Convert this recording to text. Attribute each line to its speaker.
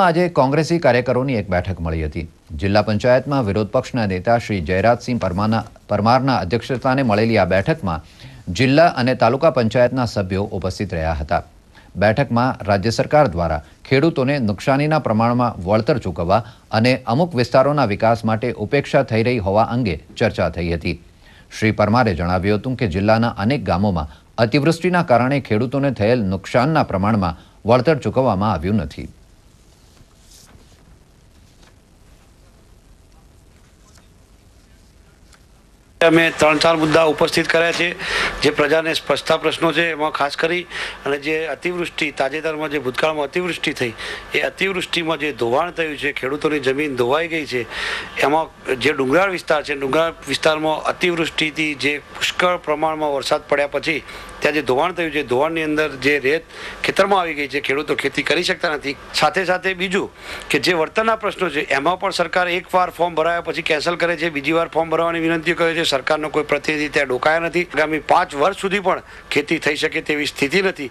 Speaker 1: આજે કોંગ્રેસી કાર્યકરોની એક બેઠક મળી હતી। જિલ્લા પંચાયતમાં વિરોધ પક્ષના નેતા શ્રી જયરાજસિંહ પરમારના અધ્યક્ષસ્થાને મળેલી આ બેઠકમાં જિલ્લા અને તાલુકા પંચાયતના સભ્યો ઉપસ્થિત રહ્યા હતા। બેઠકમાં રાજ્ય સરકાર દ્વારા ખેડૂતોને નુકસાનીના પ્રમાણમાં વળતર ચૂકવવા અને અમુક વિસ્તારોના વિકાસ માટે ઉપેક્ષા થઈ રહી હોવા અંગે ચર્ચા થઈ હતી। શ્રી પરમારે જણાવ્યું હતું કે જિલ્લાના અનેક ગામોમાં અતિવૃષ્ટિના કારણે ખેડૂતોને થયેલ નુકસાનના પ્રમાણમાં વળતર ચૂકવવામાં આવ્યું નથી।
Speaker 2: અમે 3-4 મુદ્દા ઉપસ્થિत કર્યા છે જે પ્રજાને સ્પષ્ટતા પ્રશ્નો છે। એમાં ખાસ કરી અને જે અતિવૃષ્ટિ તાજેતરમાં જે ભૂતકાળમાં અતિવૃષ્ટિ થઈ એ અતિવૃષ્ટિમાં જે ધોવાણ થયું છે, ખેડૂતોની જમીન ધોવાઈ ગઈ છે, એમાં જે ડુંગરાળ વિસ્તાર છે, ડુંગરાળ વિસ્તારમાં અતિવૃષ્ટિથી જે પુષ્કળ પ્રમાણમાં વરસાદ પડ્યા પછી ત્યાં જે ધોવાણ થયું છે, ધોવાણની અંદર જે રેત ખેતરમાં આવી ગઈ છે, ખેડૂતો ખેતી કરી શકતા નથી। સાથે સાથે બીજું કે જે વળતરના પ્રશ્નો છે એમાં પણ સરકાર એકવાર ફોર્મ ભરાયા પછી કેન્સલ કરે છે, બીજી વાર ફોર્મ ભરવાની વિનંતી કરે છે। સરકારનો કોઈ પ્રતિનિધિ ત્યાં ડોકાયા નથી। આગામી 5 વર્ષ સુધી પણ ખેતી થઈ શકે તેવી સ્થિતિ નથી।